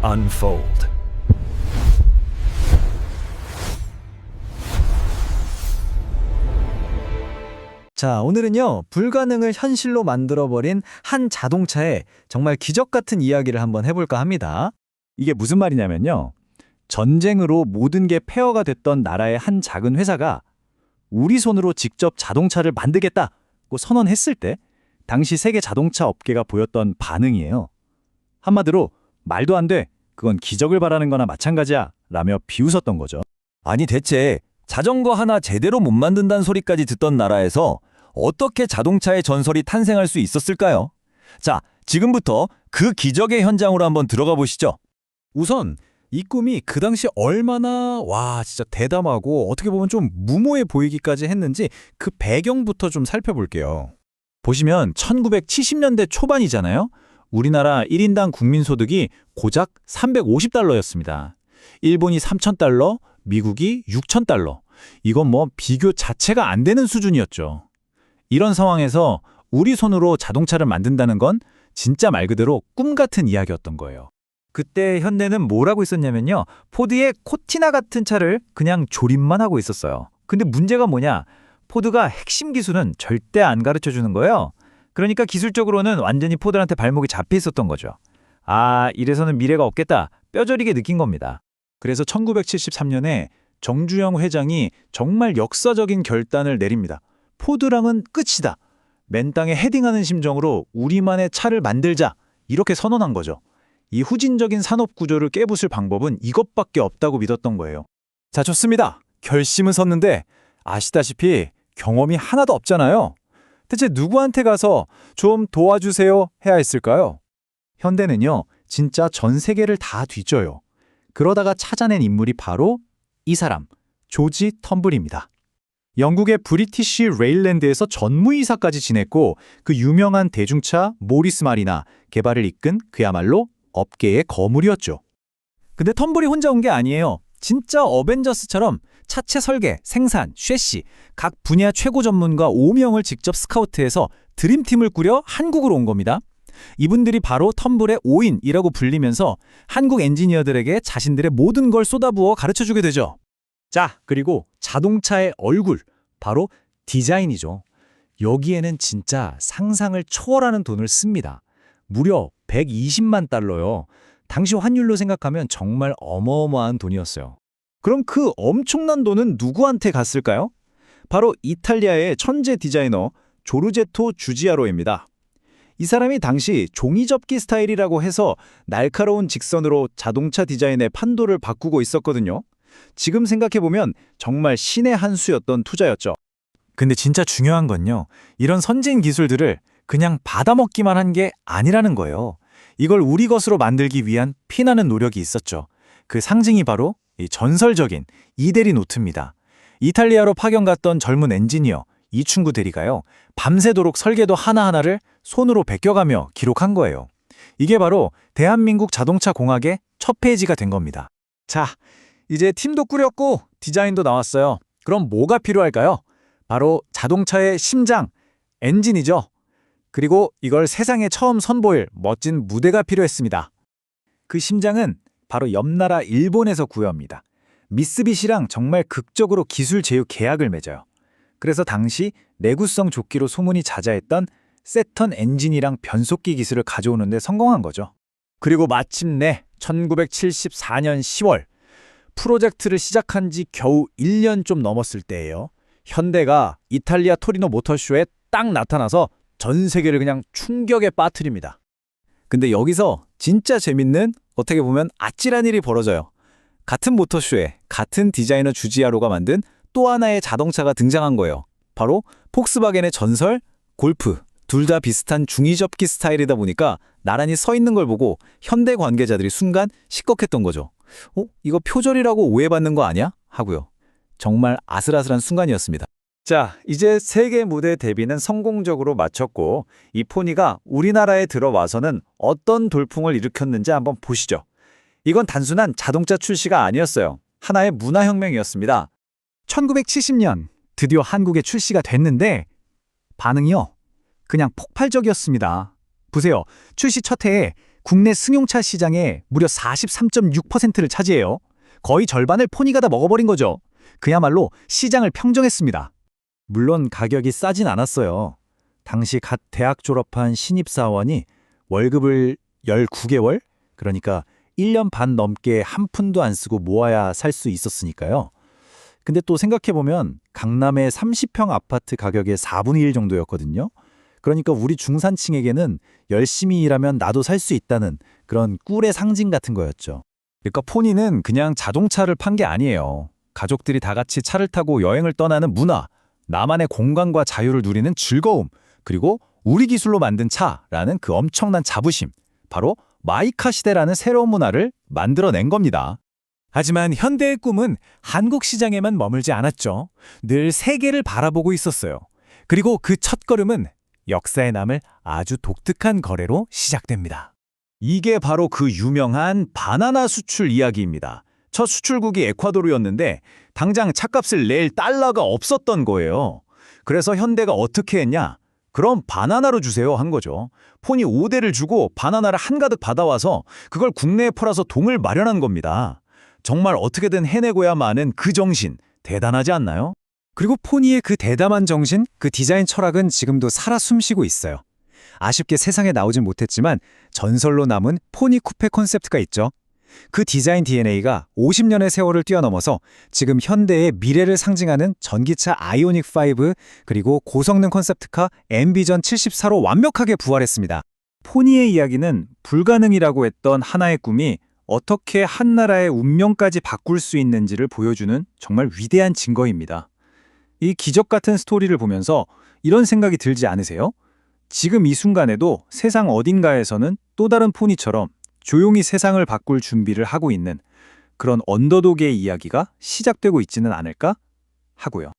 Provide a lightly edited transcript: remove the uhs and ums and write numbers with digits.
unfold. 자, 오늘은요, 불가능을 현실로 만들어버린 한 자동차의 정말 기적 같은 이야기를 한번 해볼까 합니다. 이게 무슨 말이냐면요. 전쟁으로 모든 게 폐허가 됐던 나라의 한 작은 회사가 우리 손으로 직접 자동차를 만들겠다고 선언했을 때 당시 세계 자동차 업계가 보였던 반응이에요. 한마디로 말도 안 돼. 그건 기적을 바라는 거나 마찬가지야. 라며 비웃었던 거죠. 아니 대체 자전거 하나 제대로 못 만든다는 소리까지 듣던 나라에서 어떻게 자동차의 전설이 탄생할 수 있었을까요? 자, 지금부터 그 기적의 현장으로 한번 들어가 보시죠. 우선 이 꿈이 그 당시 얼마나 진짜 대담하고 어떻게 보면 좀 무모해 보이기까지 했는지 그 배경부터 좀 살펴볼게요. 보시면 1970년대 초반이잖아요. 우리나라 1인당 국민소득이 고작 350달러였습니다. 일본이 3,000달러, 미국이 6,000달러. 이건 비교 자체가 안 되는 수준이었죠. 이런 상황에서 우리 손으로 자동차를 만든다는 건 진짜 말 그대로 꿈 같은 이야기였던 거예요. 그때 현대는 뭘 하고 있었냐면요, 포드의 코티나 같은 차를 그냥 조립만 하고 있었어요. 근데 문제가 뭐냐, 포드가 핵심 기술은 절대 안 가르쳐주는 거예요. 그러니까 기술적으로는 완전히 포드한테 발목이 잡혀 있었던 거죠. 이래서는 미래가 없겠다, 뼈저리게 느낀 겁니다. 그래서 1973년에 정주영 회장이 정말 역사적인 결단을 내립니다. 포드랑은 끝이다. 맨 땅에 헤딩하는 심정으로 우리만의 차를 만들자. 이렇게 선언한 거죠. 이 후진적인 산업 구조를 깨부술 방법은 이것밖에 없다고 믿었던 거예요. 자, 좋습니다. 결심은 섰는데 아시다시피 경험이 하나도 없잖아요. 대체 누구한테 가서 좀 도와주세요 해야 했을까요? 현대는요, 진짜 전 세계를 다 뒤져요. 그러다가 찾아낸 인물이 바로 이 사람, 조지 텀블입니다. 영국의 브리티시 레일랜드에서 전무이사까지 지냈고 그 유명한 대중차 모리스 마리나 개발을 이끈 그야말로 업계의 거물이었죠. 근데 텀블이 혼자 온 게 아니에요. 진짜 어벤져스처럼 차체 설계, 생산, 쉐시, 각 분야 최고 전문가 5명을 직접 스카우트해서 드림팀을 꾸려 한국으로 온 겁니다. 이분들이 바로 텀블의 5인이라고 불리면서 한국 엔지니어들에게 자신들의 모든 걸 쏟아부어 가르쳐주게 되죠. 자, 그리고 자동차의 얼굴, 바로 디자인이죠. 여기에는 진짜 상상을 초월하는 돈을 씁니다. 무려 120만 달러요. 당시 환율로 생각하면 정말 어마어마한 돈이었어요. 그럼 그 엄청난 돈은 누구한테 갔을까요? 바로 이탈리아의 천재 디자이너 조르제토 주지아로입니다. 이 사람이 당시 종이접기 스타일이라고 해서 날카로운 직선으로 자동차 디자인의 판도를 바꾸고 있었거든요. 지금 생각해보면 정말 신의 한 수였던 투자였죠. 근데 진짜 중요한 건요, 이런 선진 기술들을 그냥 받아먹기만 한 게 아니라는 거예요. 이걸 우리 것으로 만들기 위한 피나는 노력이 있었죠. 그 상징이 바로 이 전설적인 이대리 노트입니다. 이탈리아로 파견 갔던 젊은 엔지니어 이충구 대리가요, 밤새도록 설계도 하나하나를 손으로 베껴가며 기록한 거예요. 이게 바로 대한민국 자동차 공학의 첫 페이지가 된 겁니다. 자, 이제 팀도 꾸렸고 디자인도 나왔어요. 그럼 뭐가 필요할까요? 바로 자동차의 심장, 엔진이죠. 그리고 이걸 세상에 처음 선보일 멋진 무대가 필요했습니다. 그 심장은 바로 옆나라 일본에서 구해옵니다. 미쓰비시랑 정말 극적으로 기술 제휴 계약을 맺어요. 그래서 당시 내구성 조끼로 소문이 자자했던 세턴 엔진이랑 변속기 기술을 가져오는 데 성공한 거죠. 그리고 마침내 1974년 10월 프로젝트를 시작한 지 겨우 1년 좀 넘었을 때예요. 현대가 이탈리아 토리노 모터쇼에 딱 나타나서 전 세계를 그냥 충격에 빠뜨립니다. 근데 여기서 진짜 재밌는, 어떻게 보면 아찔한 일이 벌어져요. 같은 모터쇼에 같은 디자이너 주지아로가 만든 또 하나의 자동차가 등장한 거예요. 바로 폭스바겐의 전설 골프. 둘 다 비슷한 중위접기 스타일이다 보니까 나란히 서 있는 걸 보고 현대 관계자들이 순간 시겁했던 거죠. 이거 표절이라고 오해받는 거 아니야? 하고요. 정말 아슬아슬한 순간이었습니다. 자, 이제 세계 무대 데뷔는 성공적으로 마쳤고 이 포니가 우리나라에 들어와서는 어떤 돌풍을 일으켰는지 한번 보시죠. 이건 단순한 자동차 출시가 아니었어요. 하나의 문화혁명이었습니다. 1970년 드디어 한국에 출시가 됐는데 반응이요, 그냥 폭발적이었습니다. 보세요. 출시 첫 해에 국내 승용차 시장의 무려 43.6%를 차지해요. 거의 절반을 포니가 다 먹어버린 거죠. 그야말로 시장을 평정했습니다. 물론 가격이 싸진 않았어요. 당시 갓 대학 졸업한 신입사원이 월급을 19개월? 그러니까 1년 반 넘게 한 푼도 안 쓰고 모아야 살 수 있었으니까요. 근데 또 생각해보면 강남의 30평 아파트 가격의 4분의 1 정도였거든요. 그러니까 우리 중산층에게는 열심히 일하면 나도 살 수 있다는 그런 꿀의 상징 같은 거였죠. 그러니까 포니는 그냥 자동차를 판 게 아니에요. 가족들이 다 같이 차를 타고 여행을 떠나는 문화, 나만의 공간과 자유를 누리는 즐거움, 그리고 우리 기술로 만든 차라는 그 엄청난 자부심, 바로 마이카 시대라는 새로운 문화를 만들어낸 겁니다. 하지만 현대의 꿈은 한국 시장에만 머물지 않았죠. 늘 세계를 바라보고 있었어요. 그리고 그 첫걸음은 역사에 남을 아주 독특한 거래로 시작됩니다. 이게 바로 그 유명한 바나나 수출 이야기입니다. 첫 수출국이 에콰도르였는데 당장 차값을 낼 달러가 없었던 거예요. 그래서 현대가 어떻게 했냐? 그럼 바나나로 주세요 한 거죠. 폰이 5대를 주고 바나나를 한가득 받아와서 그걸 국내에 팔아서 돈을 마련한 겁니다. 정말 어떻게든 해내고야 마는 그 정신, 대단하지 않나요? 그리고 포니의 그 대담한 정신, 그 디자인 철학은 지금도 살아 숨쉬고 있어요. 아쉽게 세상에 나오진 못했지만 전설로 남은 포니 쿠페 콘셉트가 있죠. 그 디자인 DNA가 50년의 세월을 뛰어넘어서 지금 현대의 미래를 상징하는 전기차 아이오닉 5 그리고 고성능 콘셉트카 앰비전 74로 완벽하게 부활했습니다. 포니의 이야기는 불가능이라고 했던 하나의 꿈이 어떻게 한 나라의 운명까지 바꿀 수 있는지를 보여주는 정말 위대한 증거입니다. 이 기적 같은 스토리를 보면서 이런 생각이 들지 않으세요? 지금 이 순간에도 세상 어딘가에서는 또 다른 포니처럼 조용히 세상을 바꿀 준비를 하고 있는 그런 언더독의 이야기가 시작되고 있지는 않을까 하고요.